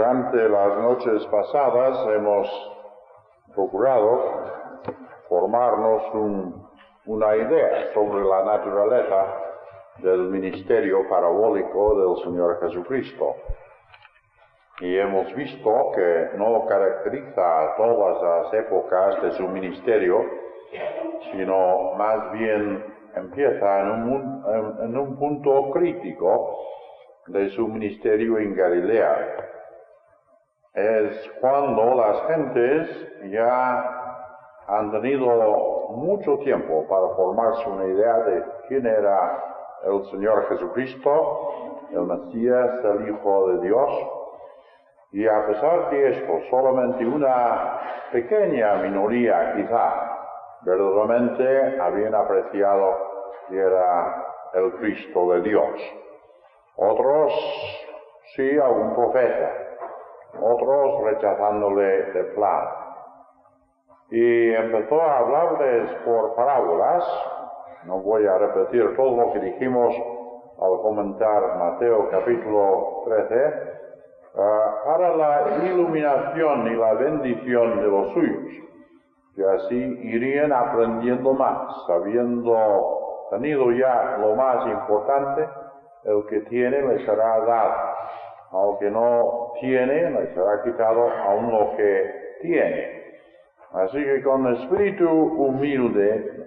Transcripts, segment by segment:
Durante las noches pasadas hemos procurado formarnos una idea sobre la naturaleza del ministerio parabólico del Señor Jesucristo. Y hemos visto que no caracteriza a todas las épocas de su ministerio, sino más bien empieza en un punto crítico de su ministerio en Galilea. Es cuando las gentes ya han tenido mucho tiempo para formarse una idea de quién era el Señor Jesucristo, el Mesías, el Hijo de Dios. Y a pesar de esto, solamente una pequeña minoría quizá verdaderamente habían apreciado que era el Cristo de Dios. Otros, sí, algún profeta, otros rechazándole de plano. Y empezó a hablarles por parábolas. No voy a repetir todo lo que dijimos al comentar Mateo capítulo 13, para la iluminación y la bendición de los suyos, que así irían aprendiendo más, habiendo tenido ya lo más importante. El que tiene le será dado, al que no tiene le será quitado aún lo que tiene. Así que con espíritu humilde,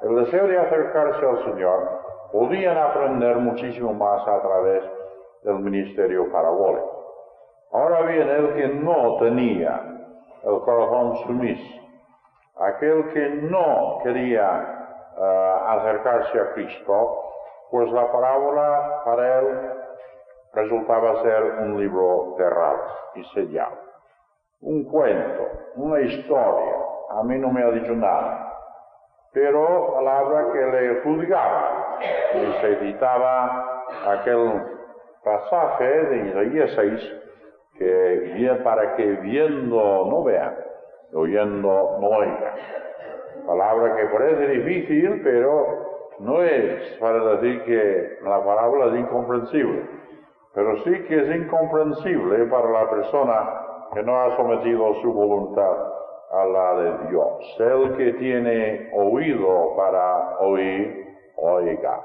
el deseo de acercarse al Señor, podían aprender muchísimo más a través del ministerio parabólico. Ahora bien, el que no tenía el corazón sumiso, aquel que no quería acercarse a Cristo, pues la parábola para él resultaba ser un libro cerrado y sellado. Un cuento, una historia, a mí no me ha dicho nada, pero palabra que le juzgaba. Y se citaba aquel pasaje de Isaías 6, para que viendo no vean, oyendo no oigan. Palabra que parece difícil, pero no es para decir que la parábola es incomprensible, pero sí que es incomprensible para la persona que no ha sometido su voluntad a la de Dios. El que tiene oído para oír, oiga.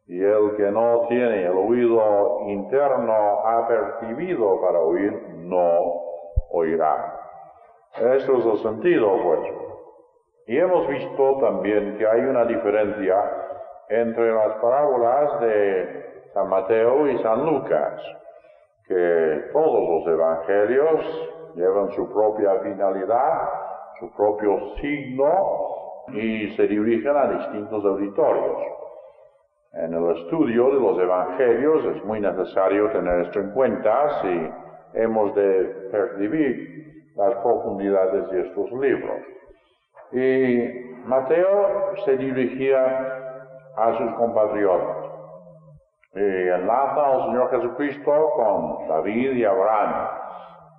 Y el que no tiene el oído interno apercibido para oír, no oirá. Eso es el sentido, pues. Y hemos visto también que hay una diferencia entre las parábolas de San Mateo y San Lucas, que todos los evangelios llevan su propia finalidad, su propio signo, y se dirigen a distintos auditorios. En el estudio de los evangelios es muy necesario tener esto en cuenta si hemos de percibir las profundidades de estos libros. Y Mateo se dirigía a sus compatriotas y enlaza al Señor Jesucristo con David y Abraham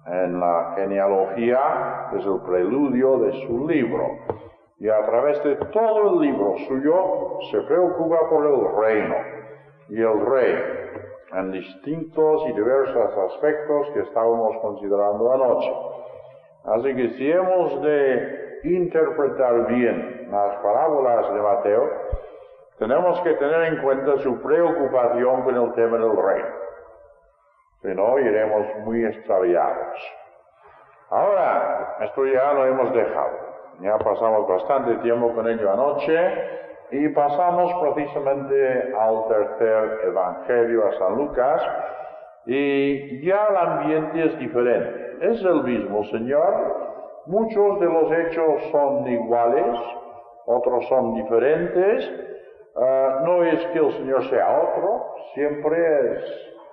en la genealogía, que es el preludio de su libro. Y a través de todo el libro suyo se preocupa por el reino y el rey en distintos y diversos aspectos que estábamos considerando anoche. Así que si hemos de interpretar bien las parábolas de Mateo, tenemos que tener en cuenta su preocupación con el tema del reino. Si no, iremos muy extraviados. Ahora, esto ya lo hemos dejado. Ya pasamos bastante tiempo con ello anoche y pasamos precisamente al tercer evangelio, a San Lucas, y ya el ambiente es diferente. Es el mismo Señor, muchos de los hechos son iguales, otros son diferentes. No es que el Señor sea otro, siempre es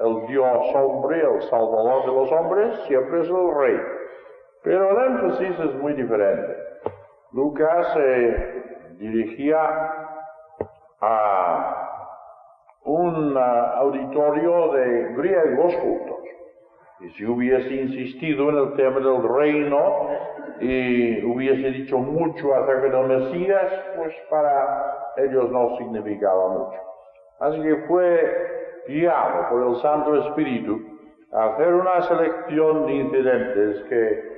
el Dios hombre, el Salvador de los hombres, siempre es el Rey. Pero el énfasis es muy diferente. Lucas se dirigía a un auditorio de griegos cultos. Y si hubiese insistido en el tema del reino y hubiese dicho mucho acerca del Mesías, pues para ellos no significaba mucho. Así que fue guiado por el Santo Espíritu hacer una selección de incidentes que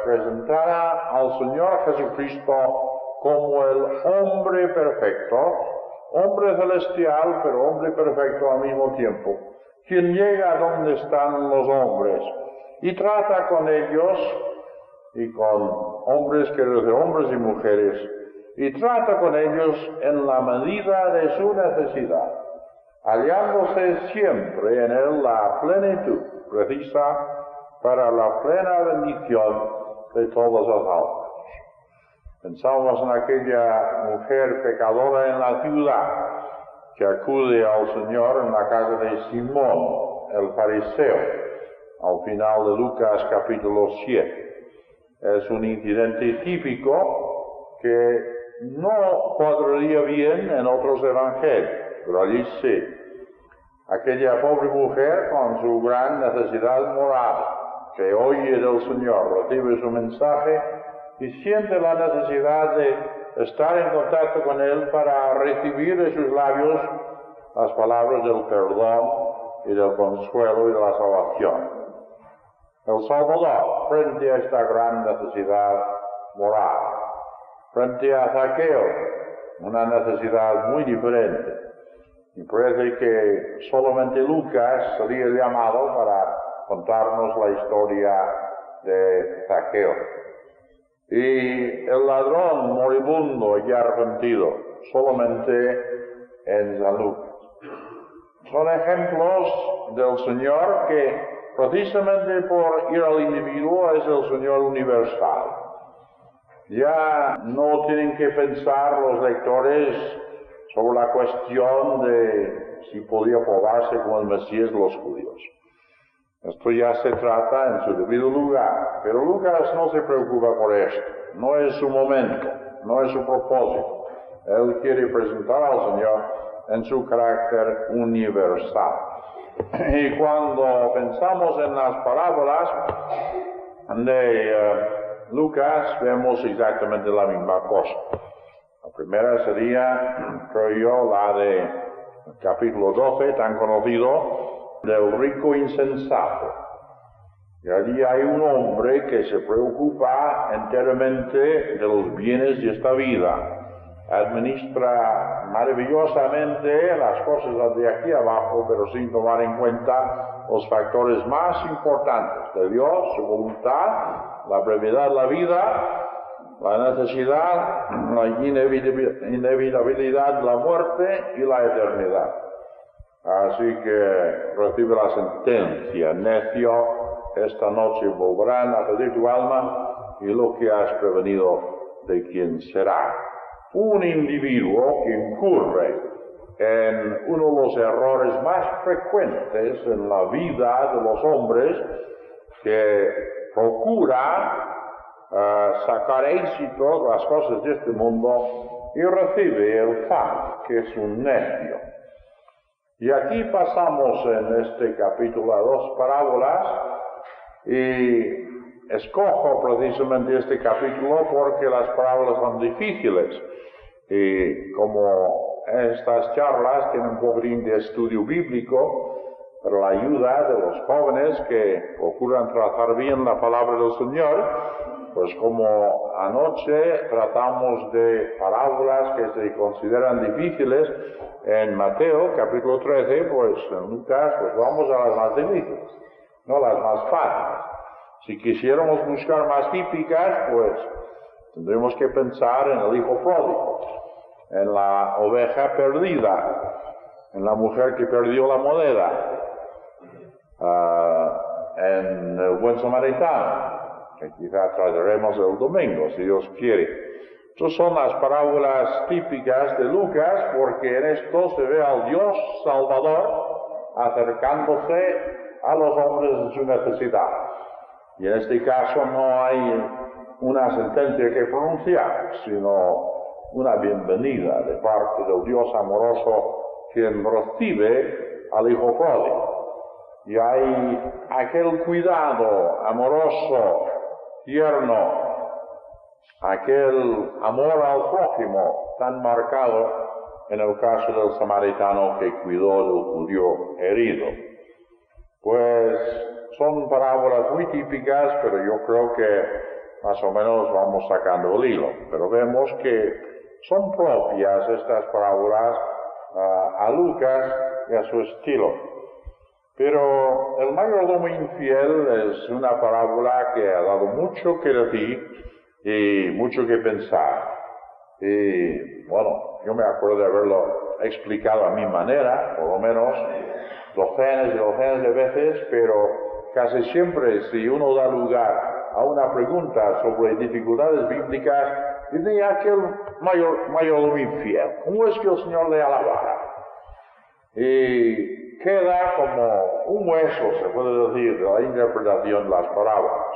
presentara al Señor Jesucristo como el hombre perfecto, hombre celestial, pero hombre perfecto al mismo tiempo, quien llega a donde están los hombres y trata con ellos y con hombres y mujeres, y trata con ellos en la medida de su necesidad, hallándose siempre en él la plenitud precisa para la plena bendición de todas las almas. Pensamos en aquella mujer pecadora en la ciudad que acude al Señor en la casa de Simón, el fariseo, al final de Lucas capítulo 7. Es un incidente típico que no cuadraría bien en otros evangelios, pero allí sí. Aquella pobre mujer con su gran necesidad moral, que oye del Señor, recibe su mensaje y siente la necesidad de estar en contacto con Él para recibir de sus labios las palabras del perdón y del consuelo y de la salvación. El Salvador, frente a esta gran necesidad moral, frente a Zaqueo, una necesidad muy diferente. Y parece que solamente Lucas sería llamado para contarnos la historia de Zaqueo. Y el ladrón moribundo y arrepentido, solamente en San Lucas. Son ejemplos del Señor que precisamente por ir al individuo es el Señor universal. Ya no tienen que pensar los lectores sobre la cuestión de si podía probarse como el Mesías los judíos. Esto ya se trata en su debido lugar, pero Lucas no se preocupa por esto, no es su momento, no es su propósito. Él quiere presentar al Señor en su carácter universal. Y cuando pensamos en las parábolas de Lucas, vemos exactamente la misma cosa. La primera sería, creo yo, la de capítulo 12, tan conocido, del rico insensato. Y allí hay un hombre que se preocupa enteramente de los bienes de esta vida. Administra maravillosamente las cosas de aquí abajo, pero sin tomar en cuenta los factores más importantes de Dios, su voluntad, la brevedad de la vida, la necesidad, la inevitabilidad de la muerte y la eternidad. Así que recibe la sentencia: necio, esta noche volverán a pedir tu alma y lo que has prevenido de quién será. Un individuo que incurre en uno de los errores más frecuentes en la vida de los hombres, que procura sacar éxito de las cosas de este mundo y recibe el fama, que es un necio. Y aquí pasamos en este capítulo a dos parábolas y escojo precisamente este capítulo porque las parábolas son difíciles y como estas charlas tienen un poquitín de estudio bíblico, pero la ayuda de los jóvenes que procuran tratar bien la palabra del Señor, pues como anoche tratamos de parábolas que se consideran difíciles en Mateo capítulo 13, pues en Lucas pues vamos a las más difíciles, no las más fáciles. Si quisiéramos buscar más típicas, pues tendremos que pensar en el hijo pródigo, en la oveja perdida, en la mujer que perdió la moneda, en el buen samaritano, que quizá traeremos el domingo, si Dios quiere. Estas son las parábolas típicas de Lucas, porque en esto se ve al Dios Salvador acercándose a los hombres en su necesidad. Y en este caso no hay una sentencia que pronunciar, sino una bienvenida de parte del Dios amoroso, quien recibe al hijo pródigo. Y hay aquel cuidado amoroso, tierno, aquel amor al prójimo tan marcado en el caso del samaritano que cuidó del judío herido. Pues son parábolas muy típicas, pero yo creo que más o menos vamos sacando el hilo. Pero vemos que son propias estas parábolas a Lucas y a su estilo. Pero el mayordomo infiel es una parábola que ha dado mucho que decir y mucho que pensar. Y bueno, yo me acuerdo de haberlo explicado a mi manera, por lo menos docenas y docenas de veces, pero casi siempre si uno da lugar a una pregunta sobre dificultades bíblicas, dice aquel mayordomo infiel, ¿cómo es que el Señor le alabara? Y queda como un hueso, se puede decir, de la interpretación de las parábolas.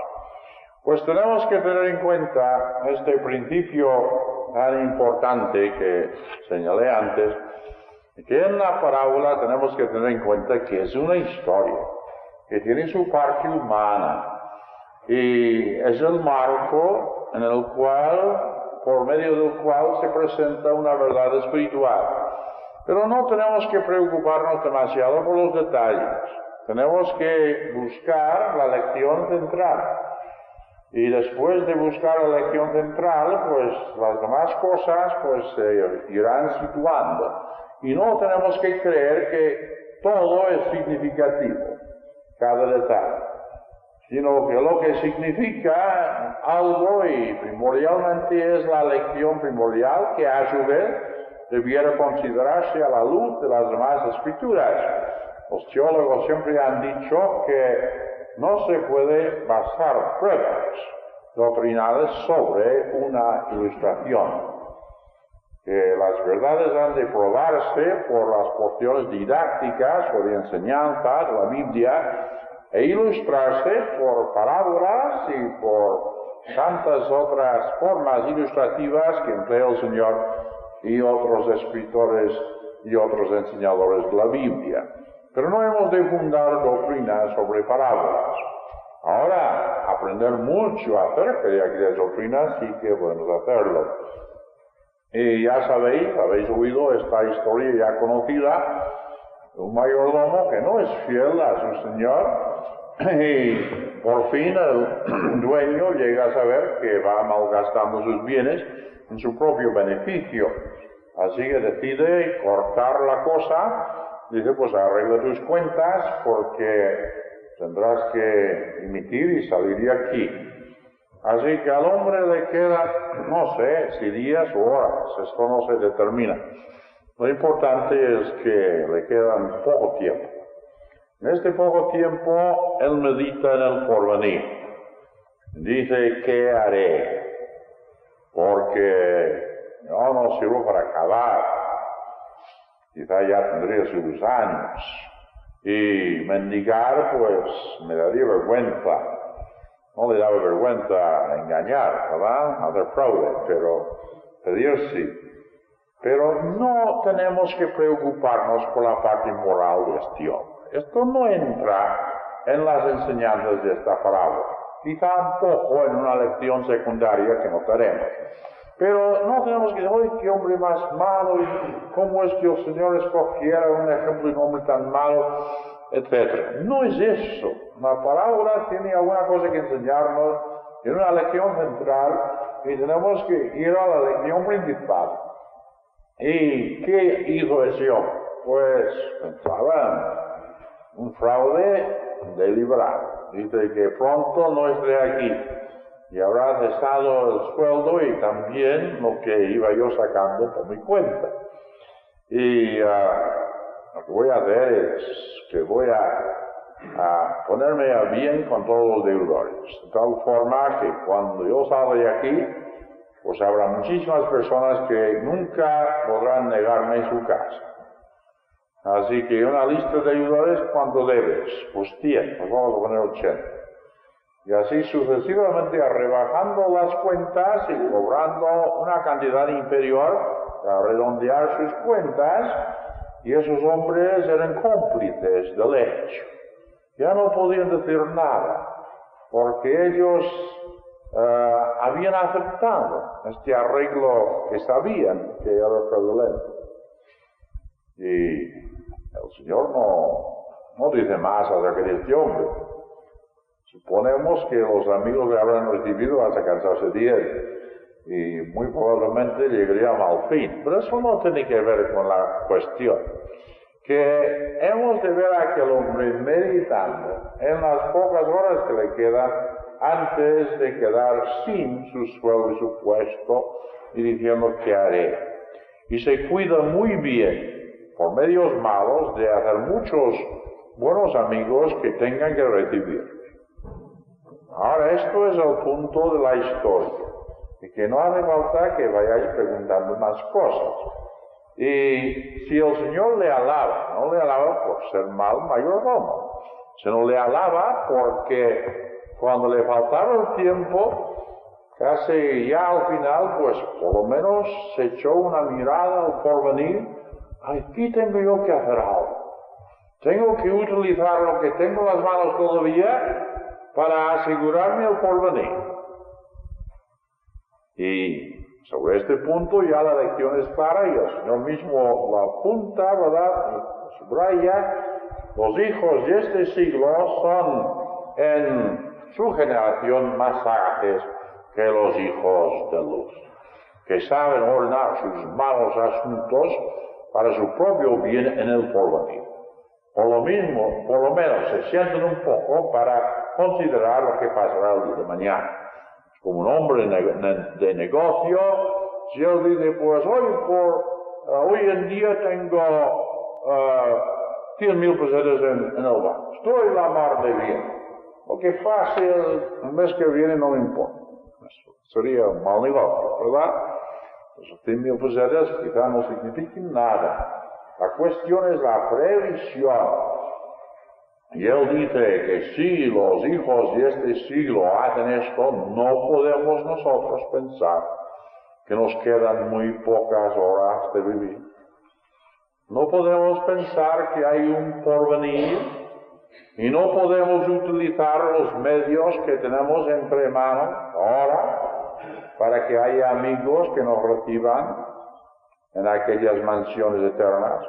Pues tenemos que tener en cuenta este principio tan importante que señalé antes, que en la parábola tenemos que tener en cuenta que es una historia, que tiene su parte humana, y es el marco en el cual, por medio del cual se presenta una verdad espiritual. Pero no tenemos que preocuparnos demasiado por los detalles, tenemos que buscar la lección central. Y después de buscar la lección central, pues las demás cosas pues se irán situando. Y no tenemos que creer que todo es significativo, cada detalle, sino que lo que significa algo y primordialmente es la lección primordial que a su vez debiera considerarse a la luz de las demás escrituras. Los teólogos siempre han dicho que no se puede basar pruebas doctrinales sobre una ilustración. Que las verdades han de probarse por las porciones didácticas o de enseñanza de la Biblia e ilustrarse por parábolas y por tantas otras formas ilustrativas que emplea el Señor y otros escritores y otros enseñadores de la Biblia. Pero no hemos de fundar doctrinas sobre parábolas. Ahora, aprender mucho acerca de aquellas doctrinas sí que podemos hacerlo. Y ya habéis oído esta historia ya conocida, de un mayordomo que no es fiel a su señor, y por fin el dueño llega a saber que va malgastando sus bienes en su propio beneficio. Así que decide cortar la cosa. Dice, pues arregla tus cuentas porque tendrás que emitir y salir de aquí. Así que al hombre le quedan, no sé, si días o horas, esto no se determina. Lo importante es que le quedan poco tiempo. En este poco tiempo, él medita en el porvenir. Dice, ¿qué haré? Porque yo no sirvo para acabar. Quizá ya tendría sus años. Y mendigar, pues, me daría vergüenza. No le daba vergüenza engañar, ¿verdad? Hacer fraude, pero pedir sí. Pero no tenemos que preocuparnos por la parte moral de este hombre. Esto no entra en las enseñanzas de esta parábola. Quizá un poco en una lección secundaria que notaremos. Pero no tenemos que decir, ¡ay, qué hombre más malo! Y ¿cómo es que el Señor escogiera un ejemplo de un hombre tan malo? Etcétera. No es eso. La parábola tiene alguna cosa que enseñarnos, tiene una lección central y tenemos que ir a la lección principal. ¿Y qué hizo ese hombre? Pues pensaba en un fraude deliberado. Dice que pronto no estaré aquí y habrá cesado el sueldo y también lo que iba yo sacando por mi cuenta. Y lo que voy a hacer es que voy a ponerme a bien con todos los deudores, de tal forma que cuando yo salga de aquí, pues habrá muchísimas personas que nunca podrán negarme su casa. Así que una lista de deudores, ¿cuánto debes? Pues 100, pues vamos a poner 80. Y así sucesivamente, rebajando las cuentas y cobrando una cantidad inferior para redondear sus cuentas, y esos hombres eran cómplices del hecho. Ya no podían decir nada, porque ellos habían aceptado este arreglo que sabían que era fraudulento. Y el Señor No dice más acerca de este hombre. Suponemos que los amigos le habrán recibido hasta cansarse de él y muy probablemente llegaría a mal fin. Pero eso no tiene que ver con la cuestión. Que hemos de ver a aquel hombre meditando en las pocas horas que le quedan antes de quedar sin su sueldo y su puesto y diciendo ¿qué haré? Y se cuida muy bien por medios malos de hacer muchos buenos amigos que tengan que recibir. Ahora, esto es el punto de la historia, y que no hace falta que vayáis preguntando más cosas. Y si el Señor le alaba, no le alaba por ser mal mayordomo, sino le alaba porque cuando le faltaba el tiempo, casi ya al final, pues por lo menos se echó una mirada al porvenir. Aquí tengo yo que hacer algo. Tengo que utilizar lo que tengo en las manos todavía para asegurarme el porvenir. Y sobre este punto ya la lección es clara y el Señor mismo la apunta, ¿verdad? Y subraya, los hijos de este siglo son en su generación más sagaces que los hijos de luz, que saben ordenar sus malos asuntos para su propio bien en el porvenir. Por lo menos se sienten un poco para considerar lo que pasará el día de mañana. Como un hombre de negocio, si él dice, pues hoy en día tengo 100,000 pesetas en el banco, estoy la mar de bien. Lo que fácil, el mes que viene no me importa. Eso sería un mal negocio, ¿verdad? Esos 100,000 pesetas quizá no signifiquen nada. La cuestión es la previsión. Y él dice que si los hijos de este siglo hacen esto, no podemos nosotros pensar que nos quedan muy pocas horas de vivir. No podemos pensar que hay un porvenir y no podemos utilizar los medios que tenemos entre manos ahora para que haya amigos que nos reciban en aquellas mansiones eternas.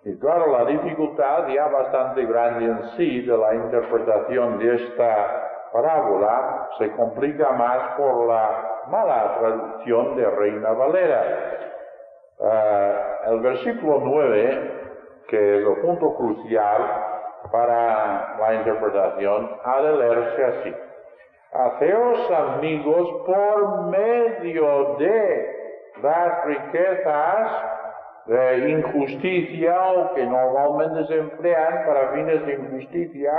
Y claro, la dificultad ya bastante grande en sí de la interpretación de esta parábola se complica más por la mala traducción de Reina Valera. El versículo 9, que es el punto crucial para la interpretación, ha de leerse así: haceos amigos por medio de las riquezas de injusticia o que normalmente se emplean para fines de injusticia,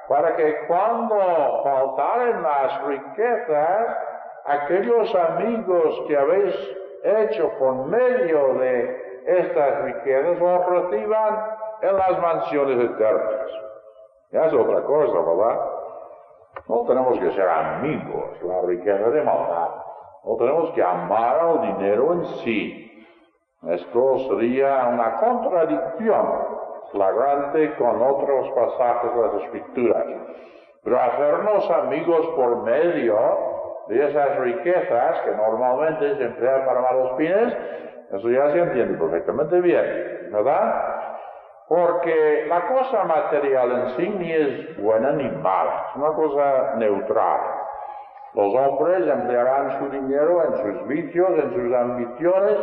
para que cuando faltaren las riquezas, aquellos amigos que habéis hecho por medio de estas riquezas os reciban en las mansiones eternas. Ya es otra cosa, ¿verdad? No tenemos que ser amigos, la riqueza de maldad. No tenemos que amar al dinero en sí. Esto sería una contradicción flagrante con otros pasajes de las Escrituras. Pero hacernos amigos por medio de esas riquezas que normalmente se emplean para malos fines, eso ya se entiende perfectamente bien, ¿verdad? Porque la cosa material en sí ni es buena ni mala, es una cosa neutral. Los hombres emplearán su dinero en sus vicios, en sus ambiciones,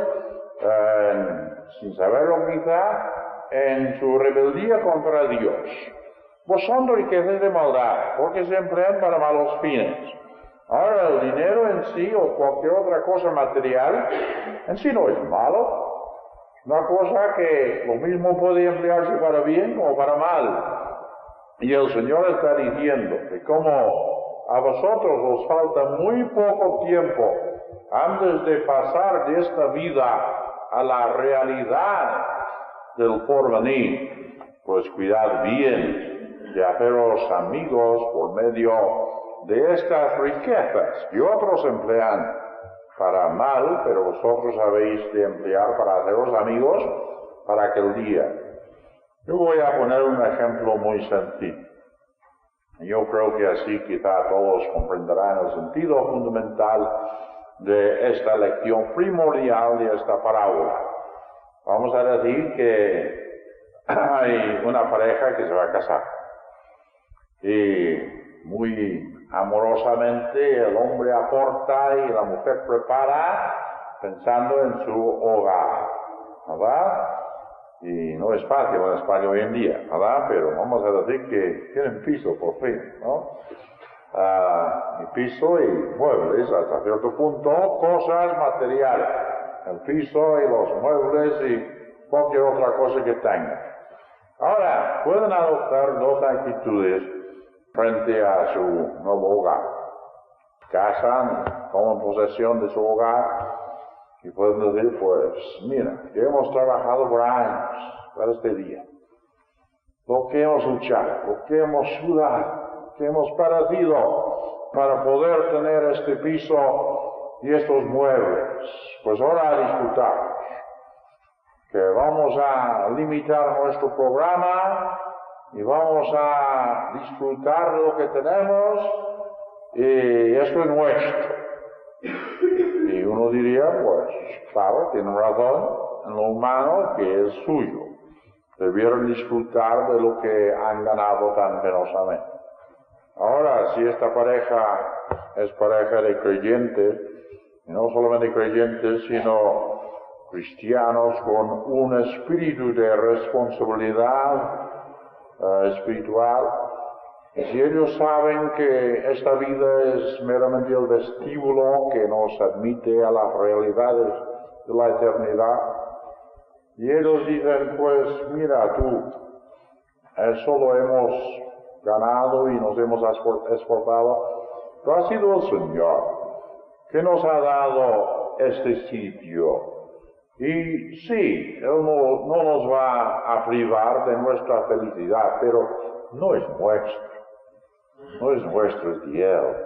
sin saberlo quizá, en su rebeldía contra Dios. Pues son riquezas de maldad, porque se emplean para malos fines. Ahora, el dinero en sí o cualquier otra cosa material en sí no es malo. Es una cosa que lo mismo puede emplearse para bien como para mal. Y el Señor está diciendo que como a vosotros os falta muy poco tiempo antes de pasar de esta vida a la realidad del porvenir, pues cuidad bien de haceros amigos por medio de estas riquezas que otros emplean para mal, pero vosotros habéis de emplear para haceros amigos para aquel día. Yo voy a poner un ejemplo muy sencillo. Yo creo que así quizá todos comprenderán el sentido fundamental de esta lección primordial de esta parábola. Vamos a decir que hay una pareja que se va a casar. Y muy amorosamente el hombre aporta y la mujer prepara pensando en su hogar, ¿verdad? Y no es fácil en España hoy en día, ¿verdad? Pero vamos a decir que tienen piso por fin, ¿no? Y piso y muebles hasta cierto punto, cosas materiales, el piso y los muebles y cualquier otra cosa que tengan. Ahora, pueden adoptar dos actitudes frente a su nuevo hogar. Casan, toman posesión de su hogar y pueden decir, pues, mira, ya hemos trabajado por años para este día. Lo que hemos luchado, lo que hemos sudado, lo que hemos padecido para poder tener este piso y estos muebles. Pues ahora a disfrutar. Que vamos a limitar nuestro programa y vamos a disfrutar de lo que tenemos y esto es nuestro. Y uno diría, pues, claro, tiene razón en lo humano que es suyo. Debieron disfrutar de lo que han ganado tan penosamente. Ahora, si esta pareja es pareja de creyentes, y no solamente creyentes, sino cristianos con un espíritu de responsabilidad espiritual, y si ellos saben que esta vida es meramente el vestíbulo que nos admite a las realidades de la eternidad, y ellos dicen, pues mira tú, solo hemos ganado y nos hemos esforzado, pero ha sido el Señor que nos ha dado este sitio. Y sí, Él no nos va a privar de nuestra felicidad, pero no es nuestro, es de Él.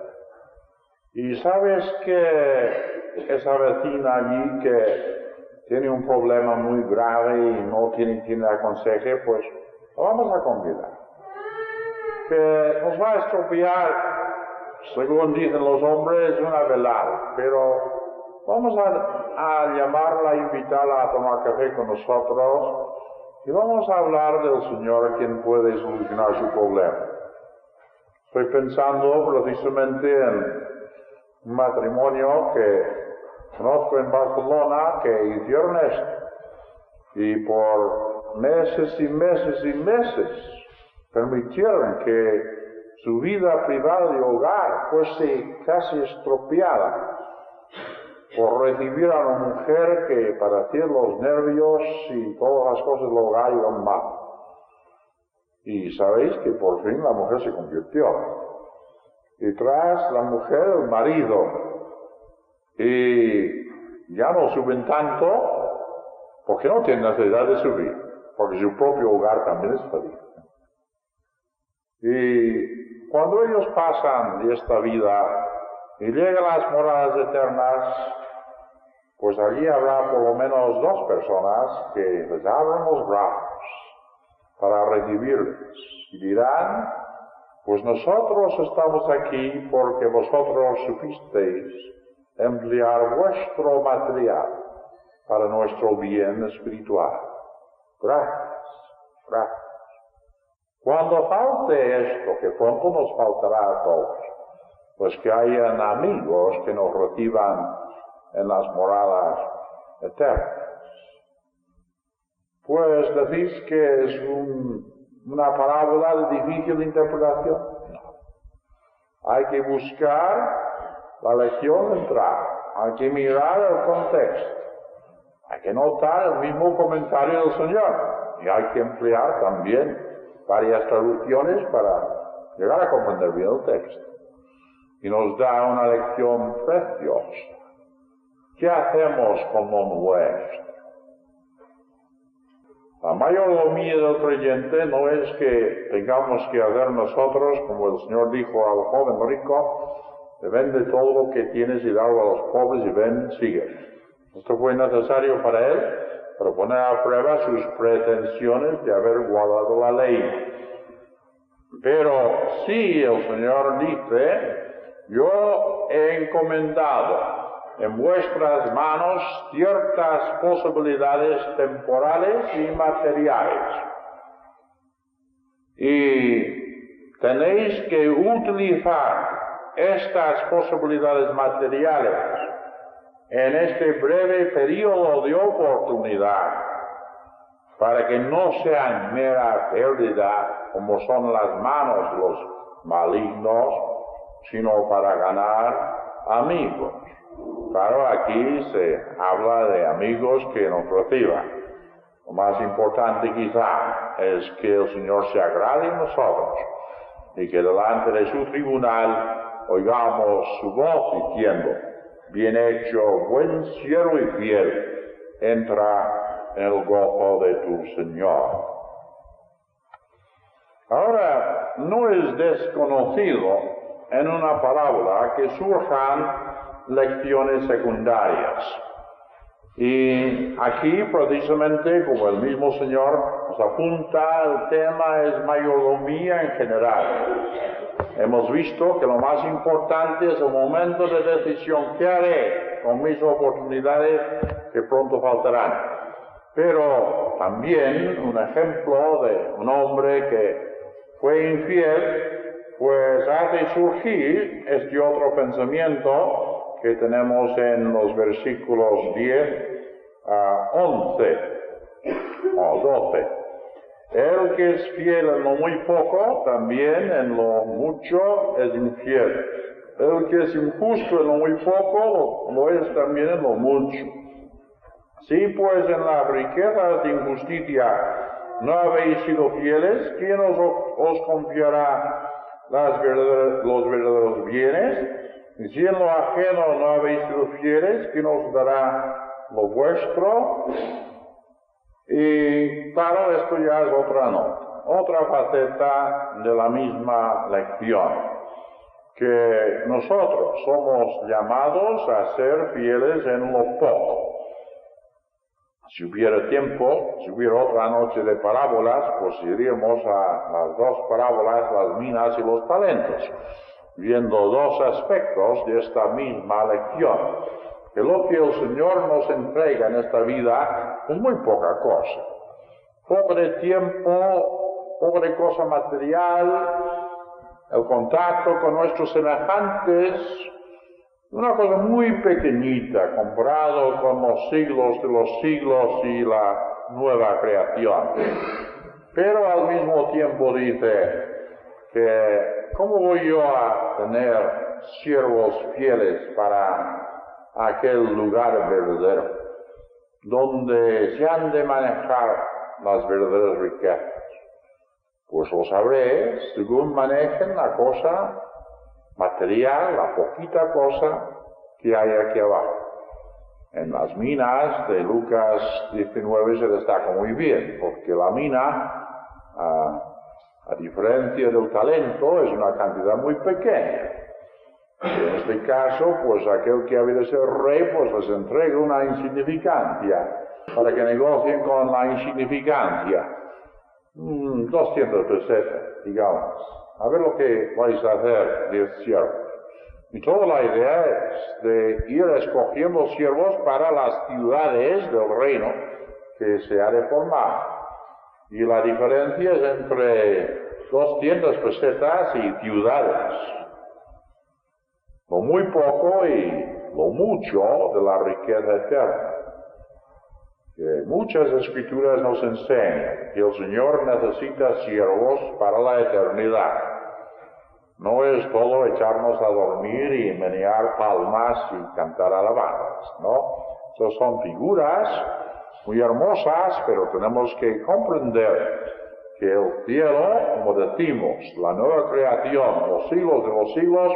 Y sabes que esa vecina allí que tiene un problema muy grave y no tiene quien le aconseje, pues la vamos a convidar. Que nos va a estropear, según dicen los hombres, una velada, pero vamos a llamarla, a invitarla a tomar café con nosotros y vamos a hablar del Señor quien puede solucionar su problema. Estoy pensando precisamente en un matrimonio que conozco en Barcelona que hicieron esto y por meses y meses y meses permitieron que su vida privada de hogar fuese casi estropeada por recibir a una mujer que padecía los nervios y todas las cosas del hogar iban mal. Y sabéis que por fin la mujer se convirtió. Y tras la mujer el marido. Y ya no suben tanto porque no tienen necesidad de subir, porque su propio hogar también es feliz. Y cuando ellos pasan de esta vida y llegan a las moradas eternas, pues allí habrá por lo menos dos personas que les abran los brazos para recibirles y dirán, pues nosotros estamos aquí porque vosotros supisteis emplear vuestro material para nuestro bien espiritual. Gracias, gracias. Cuando falte esto, que pronto nos faltará a todos, pues que hayan amigos que nos reciban en las moradas eternas. Pues decís que es una parábola de difícil interpretación. No. Hay que buscar la lección central, hay que mirar el contexto, hay que notar el mismo comentario del Señor y hay que emplear también varias traducciones para llegar a comprender bien el texto. Y nos da una lección preciosa. ¿Qué hacemos con lo nuestro? La mayordomía del creyente no es que tengamos que hacer nosotros, como el Señor dijo al joven rico, vende todo lo que tienes y darlo a los pobres y ven, sigue. Esto fue necesario para él, para poner a prueba sus pretensiones de haber guardado la ley. Pero sí, el Señor dice, yo he encomendado en vuestras manos ciertas posibilidades temporales y materiales. Y tenéis que utilizar estas posibilidades materiales en este breve periodo de oportunidad para que no sean mera pérdida como son las manos de los malignos, sino para ganar amigos. Claro, aquí se habla de amigos que nos reciban. Lo más importante quizá es que el Señor se agrade en nosotros y que delante de su tribunal oigamos su voz diciendo: bien hecho, buen siervo y fiel, entra en el gozo de tu Señor. Ahora, no es desconocido en una parábola que surjan lecciones secundarias. Y aquí, precisamente, como el mismo Señor nos apunta, el tema es mayordomía en general. Hemos visto que lo más importante es el momento de decisión. ¿Qué haré con mis oportunidades que pronto faltarán? Pero también un ejemplo de un hombre que fue infiel, pues hace surgir este otro pensamiento que tenemos en los versículos 10 a 11 o 12. El que es fiel en lo muy poco, también en lo mucho es infiel. El que es injusto en lo muy poco, lo es también en lo mucho. Si pues en las riquezas de injusticia no habéis sido fieles, ¿quién os confiará los verdaderos bienes? Y si en lo ajeno no habéis sido fieles, ¿quién os dará lo vuestro? Y claro, esto ya es otra nota, otra faceta de la misma lección, que nosotros somos llamados a ser fieles en lo poco. Si hubiera tiempo, si hubiera otra noche de parábolas, pues iríamos a las dos parábolas, las minas y los talentos, viendo dos aspectos de esta misma lección, que lo que el Señor nos entrega en esta vida es muy poca cosa. Poco de tiempo, poco de cosa material, el contacto con nuestros semejantes, una cosa muy pequeñita comparado con los siglos de los siglos y la nueva creación. Pero al mismo tiempo dice que ¿cómo voy yo a tener siervos fieles para aquel lugar verdadero, donde se han de manejar las verdaderas riquezas? Pues lo sabré según manejen la cosa material, la poquita cosa que hay aquí abajo. En las minas de Lucas 19 se destaca muy bien, porque la mina, a diferencia del talento, es una cantidad muy pequeña. En este caso, pues aquel que había de ser rey, pues les entrega una insignificancia, para que negocien con la insignificancia. 200 pesetas, digamos. A ver lo que vais a hacer, 10 siervos. Y toda la idea es de ir escogiendo siervos para las ciudades del reino que se ha de formar. Y la diferencia es entre 200 pesetas y ciudades. Lo muy poco y lo mucho de la riqueza eterna. Que muchas escrituras nos enseñan que el Señor necesita siervos para la eternidad. No es todo echarnos a dormir y menear palmas y cantar alabanzas, ¿no? Esas son figuras muy hermosas, pero tenemos que comprender que el cielo, como decimos, la nueva creación, los siglos de los siglos,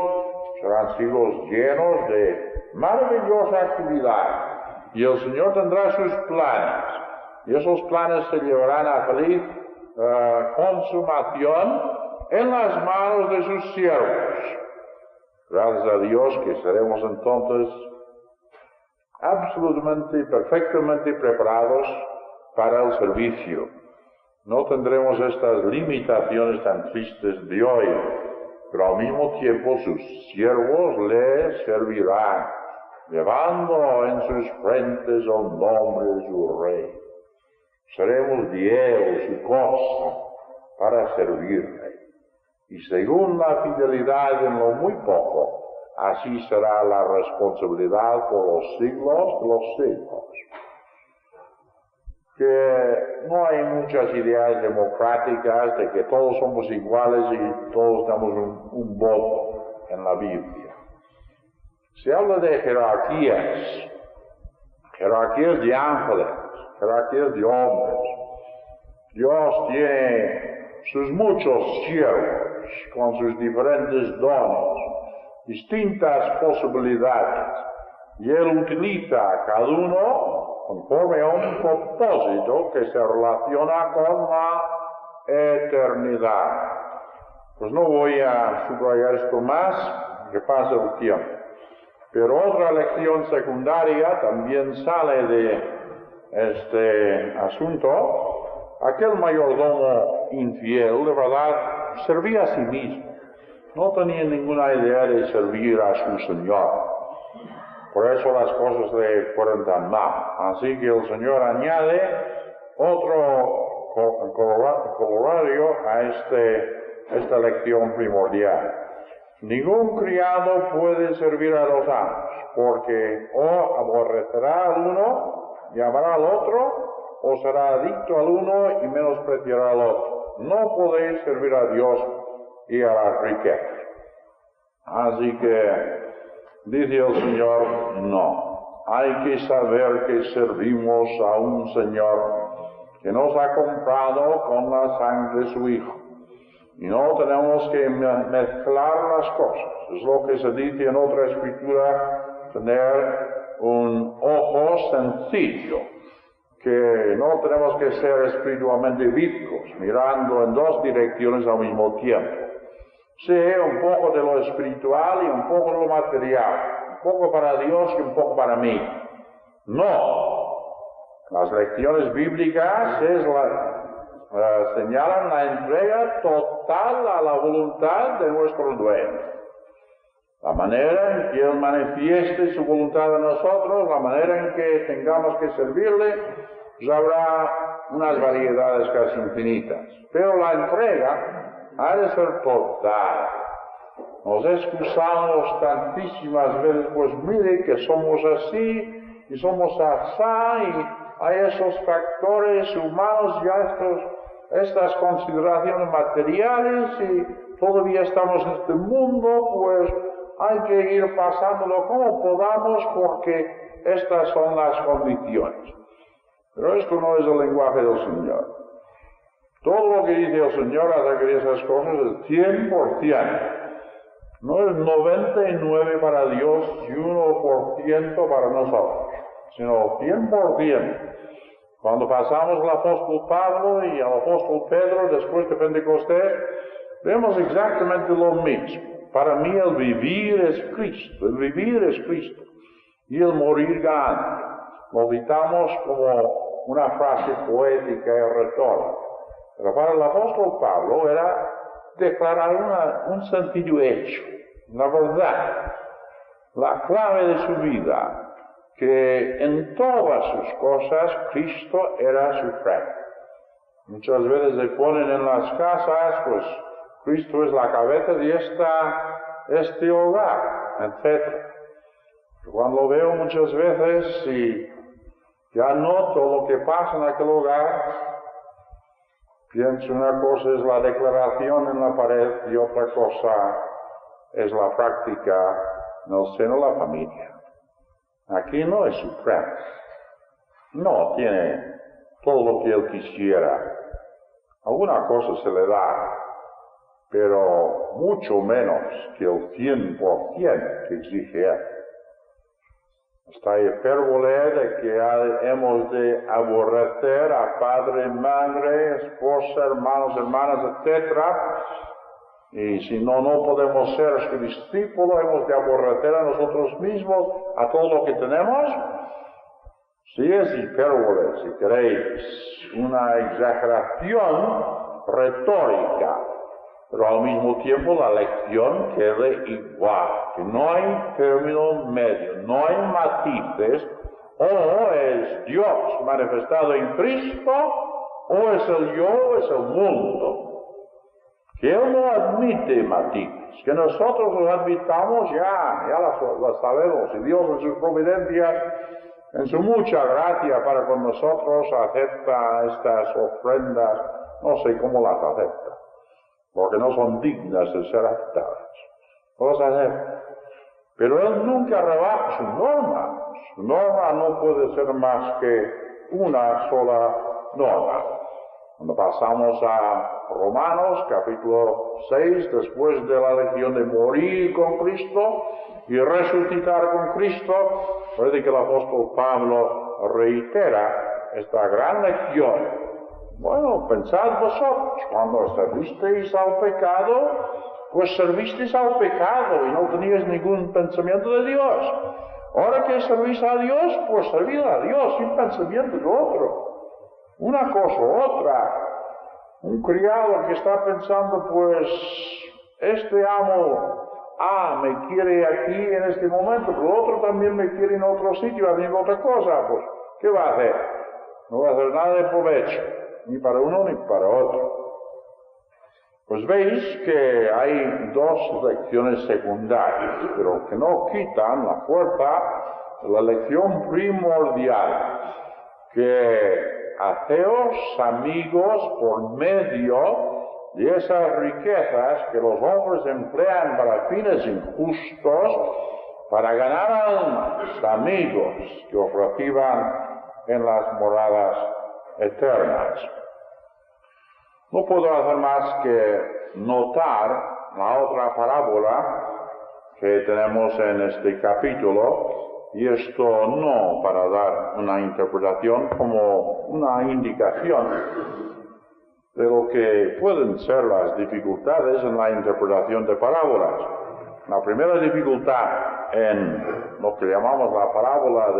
serán siglos llenos de maravillosa actividad. Y el Señor tendrá sus planes, y esos planes se llevarán a feliz consumación en las manos de sus siervos. Gracias a Dios que seremos entonces absolutamente y perfectamente preparados para el servicio. No tendremos estas limitaciones tan tristes de hoy, pero al mismo tiempo sus siervos le servirán, llevando en sus frentes el nombre de su Rey. Seremos de él, su cosa, para servirle. Y según la fidelidad en lo muy poco, así será la responsabilidad por los siglos de los siglos. Que no hay muchas ideas democráticas de que todos somos iguales y todos damos un voto en la Biblia. Se habla de jerarquías de ángeles, jerarquías de hombres. Dios tiene sus muchos siervos con sus diferentes dones, distintas posibilidades, y Él utiliza a cada uno conforme a un propósito que se relaciona con la eternidad. Pues no voy a subrayar esto más, que pase el tiempo. Pero otra lección secundaria también sale de este asunto. Aquel mayordomo infiel, de verdad, servía a sí mismo. No tenía ninguna idea de servir a su Señor. Por eso las cosas le fueron tan mal. Así que el Señor añade otro corolario a esta lección primordial. Ningún criado puede servir a dos amos, porque o aborrecerá al uno y amará al otro, o será adicto al uno y menospreciará al otro. No podéis servir a Dios y a las riquezas. Así que dice el Señor, no. Hay que saber que servimos a un Señor que nos ha comprado con la sangre de su Hijo. Y no tenemos que mezclar las cosas. Es lo que se dice en otra escritura, tener un ojo sencillo. Que no tenemos que ser espiritualmente viscos, mirando en dos direcciones al mismo tiempo. Sí, un poco de lo espiritual y un poco de lo material. Un poco para Dios y un poco para mí. No. Las lecciones bíblicas señalan la entrega total a la voluntad de nuestro dueño. La manera en que Él manifieste su voluntad a nosotros, la manera en que tengamos que servirle, pues habrá unas variedades casi infinitas. Pero la entrega ha de ser total. Nos excusamos tantísimas veces, pues mire que somos así y somos asá y hay esos factores humanos y estas consideraciones materiales y todavía estamos en este mundo, pues hay que ir pasándolo como podamos porque estas son las condiciones. Pero esto no es el lenguaje del Señor. Todo lo que dice el Señor acerca de esas cosas es 100%. No es 99 para Dios y 1% para nosotros, sino 100%. Cuando pasamos al apóstol Pablo y al apóstol Pedro después de Pentecostés, vemos exactamente lo mismo. Para mí el vivir es Cristo, el vivir es Cristo y el morir gana. Lo citamos como una frase poética y retórica. Pero para el apóstol Pablo era declarar un sentido hecho, la verdad, la clave de su vida, que en todas sus cosas Cristo era supremo. Muchas veces se ponen en las casas, pues Cristo es la cabeza de este hogar, etc. Cuando lo veo muchas veces y ya noto lo que pasa en aquel hogar, pienso una cosa es la declaración en la pared y otra cosa es la práctica en el seno de la familia. Aquí no es supremo. No tiene todo lo que él quisiera. Alguna cosa se le da, pero mucho menos que el 100% que exige él. Esta hipérbole de que hemos de aborrecer a padre, madre, esposa, hermanos, hermanas, etc. Y si no podemos ser su discípulo, hemos de aborrecer a nosotros mismos, a todo lo que tenemos. Sí es hipérbole, si queréis, una exageración retórica, pero al mismo tiempo la lección queda igual, que no hay término medio, no hay matices, o es Dios manifestado en Cristo, o es el yo, o es el mundo. que Él no admite matices, que nosotros los admitamos ya las sabemos, y Dios en su providencia, en su mucha gracia para con nosotros, acepta estas ofrendas, no sé cómo las acepta, porque no son dignas de ser aceptadas, no las acepta. Pero Él nunca rebaja su norma. Su norma no puede ser más que una sola norma. Cuando pasamos a Romanos, capítulo 6, después de la lección de morir con Cristo y resucitar con Cristo, parece que el apóstol Pablo reitera esta gran lección. Bueno, pensad vosotros, cuando servisteis al pecado, pues servisteis al pecado y no teníais ningún pensamiento de Dios. Ahora que servís a Dios, pues servid a Dios sin pensamiento de otro. Una cosa u otra. Un criado que está pensando, pues, este amo me quiere aquí en este momento, pero el otro también me quiere en otro sitio haciendo otra cosa, pues, ¿qué va a hacer? No va a hacer nada de provecho, ni para uno ni para otro. Pues veis que hay dos lecciones secundarias, pero que no quitan la fuerza de la lección primordial, que haceos amigos por medio de esas riquezas que los hombres emplean para fines injustos, para ganar almas, amigos que os reciban en las moradas eternas. No puedo hacer más que notar la otra parábola que tenemos en este capítulo, y esto no para dar una interpretación, como una indicación de lo que pueden ser las dificultades en la interpretación de parábolas. La primera dificultad en lo que llamamos la parábola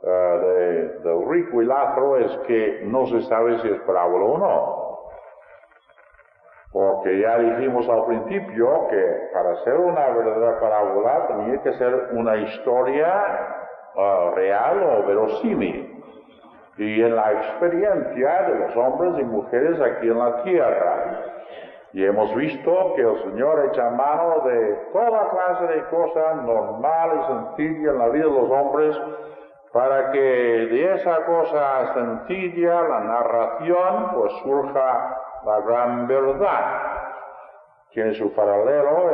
del rico y Lázaro es que no se sabe si es parábola o no. Porque ya dijimos al principio que para ser una verdadera parábola tenía que ser una historia real o verosímil. Y en la experiencia de los hombres y mujeres aquí en la tierra. Y hemos visto que el Señor echa mano de toda clase de cosas normal y sencilla en la vida de los hombres, para que de esa cosa sencilla, la narración, pues surja la gran verdad. Tiene su paralelo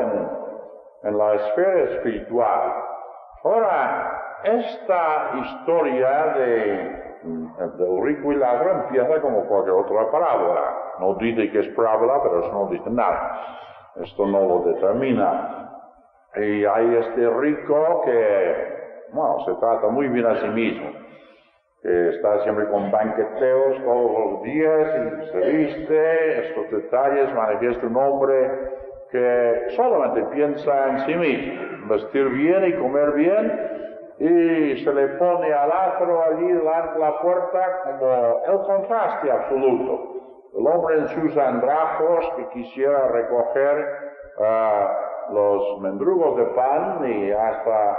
en la esfera espiritual. Ahora, esta historia del rico y Lázaro empieza como cualquier otra parábola. No dice que es parábola, pero eso no dice nada. Esto no lo determina. Y hay este rico que, bueno, se trata muy bien a sí mismo, que está siempre con banqueteos todos los días y se viste. Estos detalles manifiesta un hombre que solamente piensa en sí mismo, vestir bien y comer bien, y se le pone a Lázaro allí delante de la puerta como el contraste absoluto. El hombre en sus andrajos que quisiera recoger los mendrugos de pan, y hasta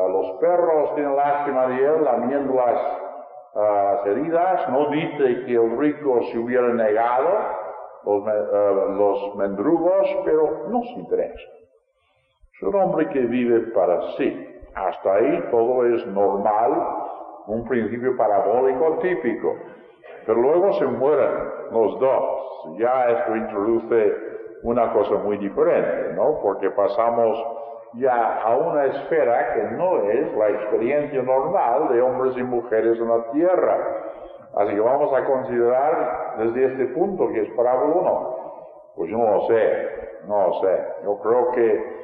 los perros tienen lástima de él lamiendo las heridas. No dice que el rico se hubiera negado los mendrugos, pero no se interesa. Es un hombre que vive para sí. Hasta ahí todo es normal, un principio parabólico típico. Pero luego se mueren los dos. Ya esto introduce una cosa muy diferente, ¿no? Porque pasamos ya a una esfera que no es la experiencia normal de hombres y mujeres en la tierra. Así que vamos a considerar desde este punto que es parábola o no. Pues yo no lo sé. Yo creo que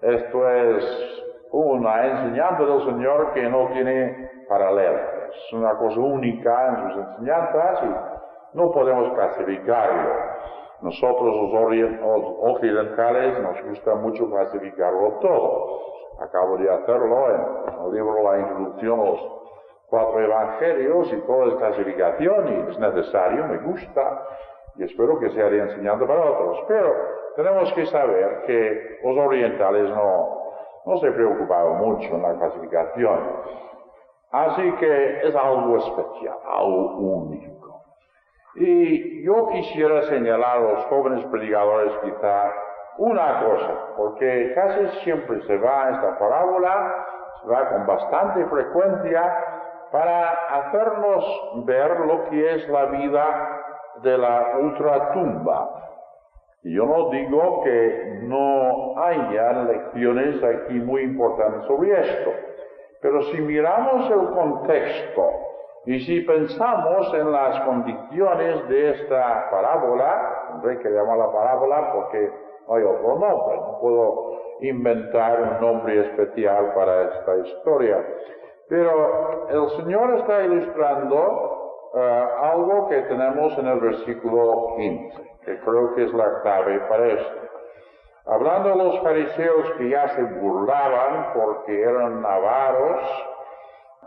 esto es una enseñanza del Señor que no tiene paralelo. Es una cosa única en sus enseñanzas y no podemos clasificarlo. Nosotros los occidentales nos gusta mucho clasificarlo todo. Acabo de hacerlo en el libro La Introducción a los 4 Evangelios, y todo es clasificación y es necesario, me gusta, y espero que sea de enseñanza para otros. Pero tenemos que saber que los orientales no se preocupaban mucho en la clasificación. Así que es algo especial, algo único. Y yo quisiera señalar a los jóvenes predicadores quizá una cosa, porque casi siempre se va a esta parábola, se va con bastante frecuencia para hacernos ver lo que es la vida de la ultratumba. Y yo no digo que no haya lecciones aquí muy importantes sobre esto, pero si miramos el contexto y si pensamos en las condiciones de esta parábola, tendré que llamarla parábola porque no hay otro nombre, no puedo inventar un nombre especial para esta historia. Pero el Señor está ilustrando algo que tenemos en el versículo 15, que creo que es la clave para esto. Hablando a los fariseos que ya se burlaban porque eran avaros,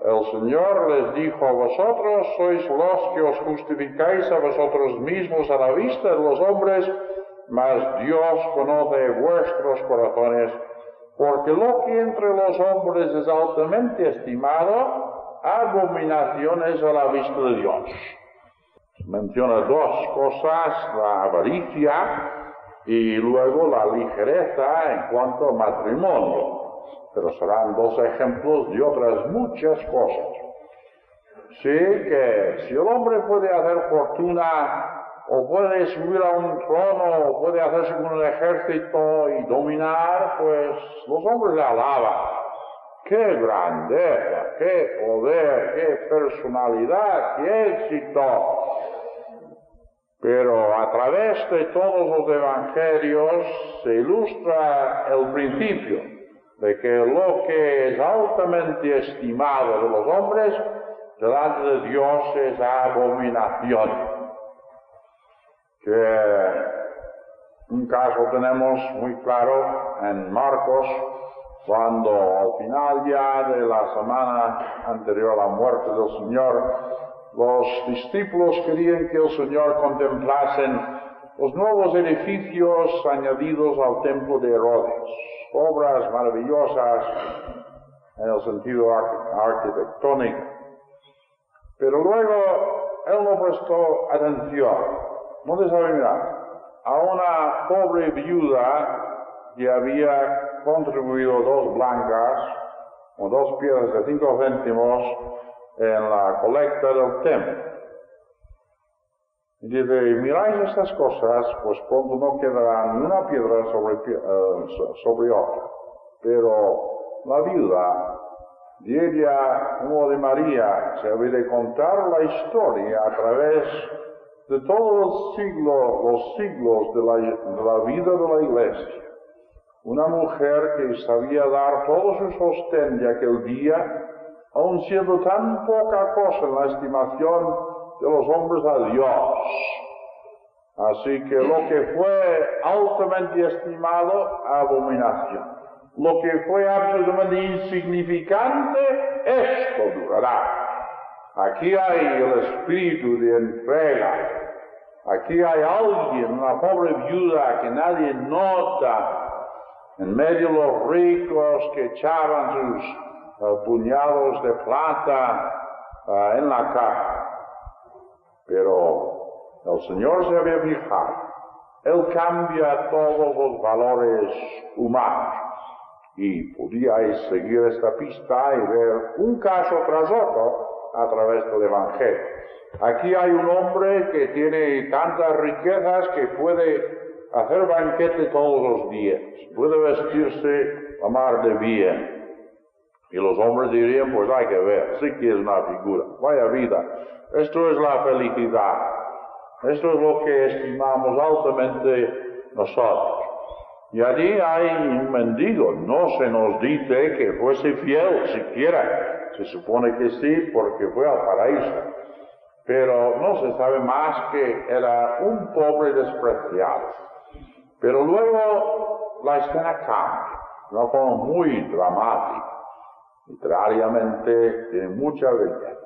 el Señor les dijo: vosotros sois los que os justificáis a vosotros mismos a la vista de los hombres, mas Dios conoce vuestros corazones, porque lo que entre los hombres es altamente estimado, abominación es a la vista de Dios. Menciona dos cosas: la avaricia y luego la ligereza en cuanto al matrimonio. Pero serán dos ejemplos de otras muchas cosas. Sí, que si el hombre puede hacer fortuna, o puede subir a un trono, o puede hacerse con un ejército y dominar, pues los hombres le alaban. ¡Qué grandeza! ¡Qué poder! ¡Qué personalidad! ¡Qué éxito! Pero a través de todos los evangelios se ilustra el principio de que lo que es altamente estimado de los hombres, delante de Dios es abominación. Que un caso tenemos muy claro en Marcos, cuando al final ya de la semana anterior a la muerte del Señor, los discípulos querían que el Señor contemplasen los nuevos edificios añadidos al templo de Herodes, obras maravillosas en el sentido arquitectónico. Pero luego él no prestó atención. No mirar a una pobre viuda que había contribuido 2 blancas o 2 piedras de 5 céntimos en la colecta del templo. Y dice: miráis estas cosas, pues pronto no quedará ni una piedra sobre otra. Pero la viuda, de ella como de María, se había de contar la historia a través de todos los siglos de la vida de la iglesia. Una mujer que sabía dar todo su sostén de aquel día, aun siendo tan poca cosa en la estimación de los hombres a Dios. Así que lo que fue altamente estimado, abominación. Lo que fue absolutamente insignificante, esto durará. Aquí hay el espíritu de entrega. Aquí hay alguien, una pobre viuda que nadie nota, en medio de los ricos que echaban sus puñados de plata en la caja. Pero el Señor se había fijado. Él cambia todos los valores humanos. Y podíais seguir esta pista y ver un caso tras otro a través del Evangelio. Aquí hay un hombre que tiene tantas riquezas que puede hacer banquete todos los días, puede vestirse a mar de bien. Y los hombres dirían: pues hay que ver, sí que es una figura, vaya vida, esto es la felicidad, esto es lo que estimamos altamente nosotros. Y allí hay un mendigo, no se nos dice que fuese fiel siquiera, se supone que sí porque fue al paraíso, pero no se sabe más que era un pobre despreciado. Pero luego la escena cambia, de una forma muy dramática, literariamente tiene mucha belleza.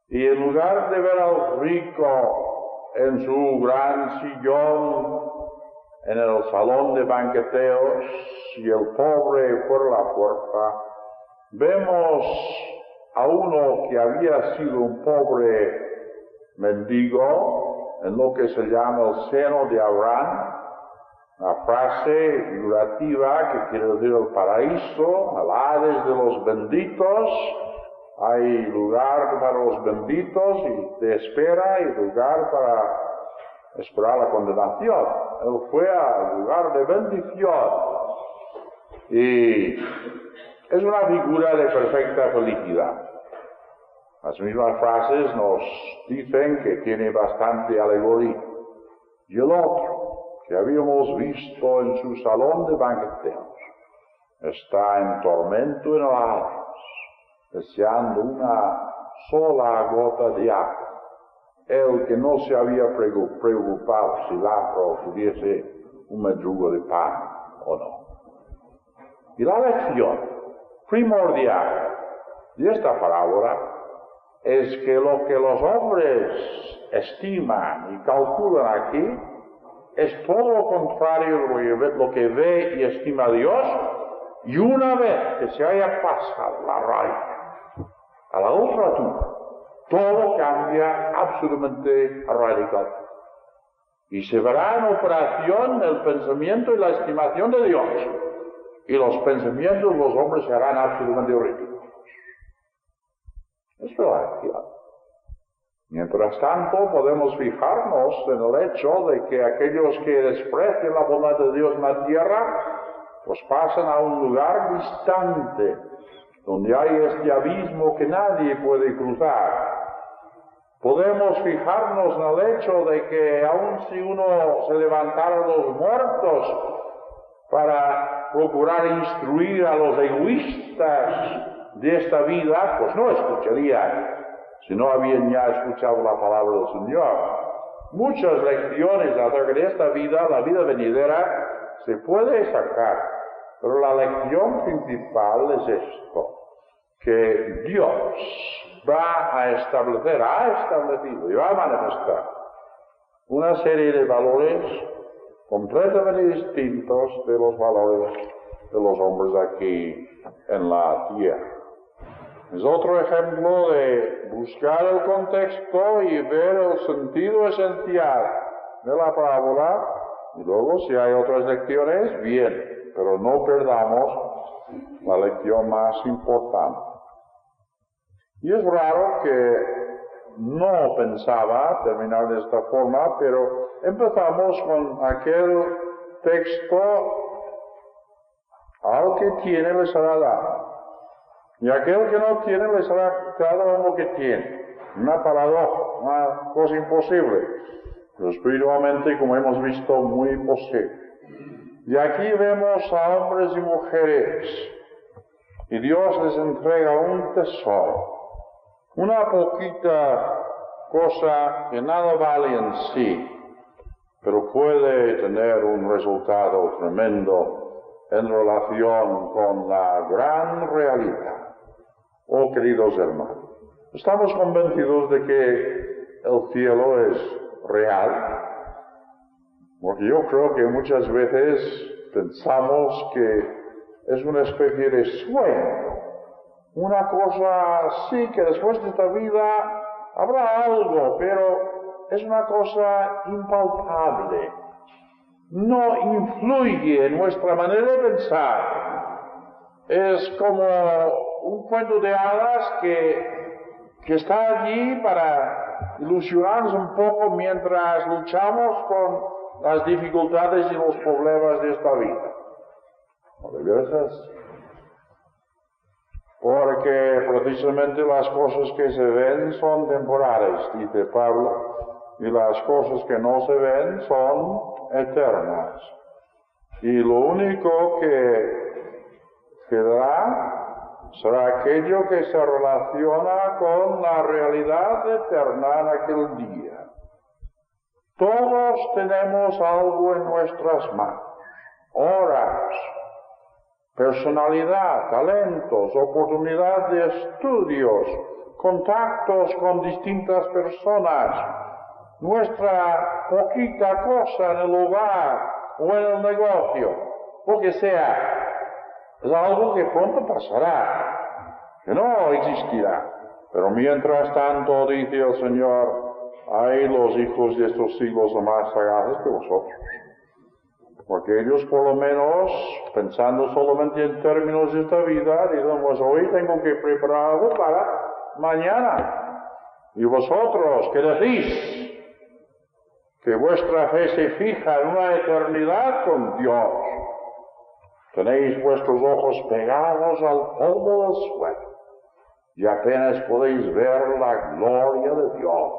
Y en lugar de ver al rico en su gran sillón, en el salón de banqueteos, y el pobre por la puerta, vemos a uno que había sido un pobre mendigo, en lo que se llama el seno de Abraham, una frase figurativa que quiere decir el paraíso, el Hades de los benditos. Hay lugar para los benditos y de espera y lugar para esperar la condenación. Él fue al lugar de bendición. Y es una figura de perfecta felicidad. Las mismas frases nos dicen que tiene bastante alegoría. Y el otro, que habíamos visto en su salón de banqueteros, está en tormento en el Hades, deseando una sola gota de agua. El que no se había preocupado si Lázaro tuviese un medrugo de pan o no. Y la lección primordial de esta parábola es que lo que los hombres estiman y calculan aquí es todo lo contrario de lo que ve y estima Dios, y una vez que se haya pasado la raya a la otra altura, todo cambia absolutamente radical. Y se verá en operación el pensamiento y la estimación de Dios. Y los pensamientos de los hombres se harán absolutamente ridículos. Es verdad. Mientras tanto, podemos fijarnos en el hecho de que aquellos que desprecian la bondad de Dios en la tierra, pues pasan a un lugar distante, donde hay este abismo que nadie puede cruzar. Podemos fijarnos en el hecho de que aun si uno se levantara de los muertos para procurar instruir a los egoístas de esta vida, pues no escucharían, si no habían ya escuchado la palabra del Señor. Muchas lecciones acerca de esta vida, la vida venidera, se puede sacar, pero la lección principal es esto, que Dios va a establecer, ha establecido y va a manifestar una serie de valores completamente distintos de los valores de los hombres aquí en la tierra. Es otro ejemplo de buscar el contexto y ver el sentido esencial de la parábola, y luego si hay otras lecciones, bien, pero no perdamos la lección más importante. Y es raro que no pensaba terminar de esta forma, pero empezamos con aquel texto: al que tiene le será dado, y aquel que no tiene le será quitado lo que tiene. Una paradoja, una cosa imposible, pero espiritualmente, como hemos visto, muy posible. Y aquí vemos a hombres y mujeres, y Dios les entrega un tesoro, una poquita cosa que nada vale en sí, pero puede tener un resultado tremendo en relación con la gran realidad. Oh, queridos hermanos, estamos convencidos de que el cielo es real, porque yo creo que muchas veces pensamos que es una especie de sueño, una cosa así, que después de esta vida habrá algo, pero es una cosa impalpable, no influye en nuestra manera de pensar, es como un cuento de hadas que está allí para ilusionarnos un poco mientras luchamos con las dificultades y los problemas de esta vida. ¿No de veras? Porque precisamente las cosas que se ven son temporales, dice Pablo, y las cosas que no se ven son eternas. Y lo único que quedará será aquello que se relaciona con la realidad eterna en aquel día. Todos tenemos algo en nuestras manos: horas, personalidad, talentos, oportunidad de estudios, contactos con distintas personas, nuestra poquita cosa en el hogar o en el negocio, lo que sea. Es algo que pronto pasará, que no existirá. Pero mientras tanto, dice el Señor, hay los hijos de estos siglos son más sagaces que vosotros. Porque ellos por lo menos, pensando solamente en términos de esta vida, dicen, pues hoy tengo que preparar algo para mañana. Y vosotros, ¿qué decís? Que vuestra fe se fija en una eternidad con Dios. Tenéis vuestros ojos pegados al polvo del suelo y apenas podéis ver la gloria de Dios.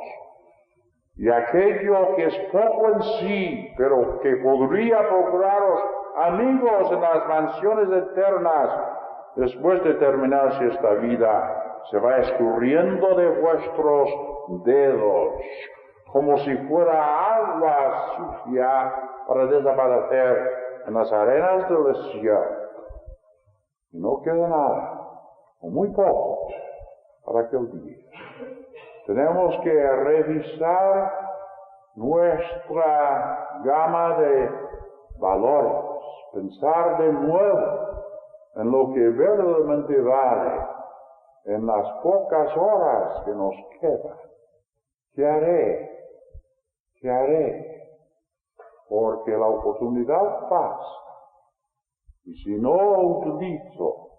Y aquello que es poco en sí, pero que podría procuraros amigos en las mansiones eternas, después de terminarse esta vida, se va escurriendo de vuestros dedos, como si fuera agua sucia para desaparecer en las arenas del desierto. Y no queda nada, o muy poco, para aquel día. Tenemos que revisar nuestra gama de valores, pensar de nuevo en lo que verdaderamente vale, en las pocas horas que nos quedan. ¿Qué haré? ¿Qué haré? Porque la oportunidad pasa. Y si no utilizo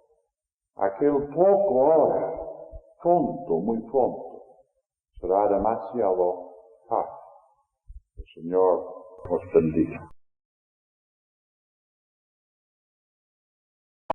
aquel poco ahora, pronto, muy pronto, será demasiado tarde. El Señor nos bendiga.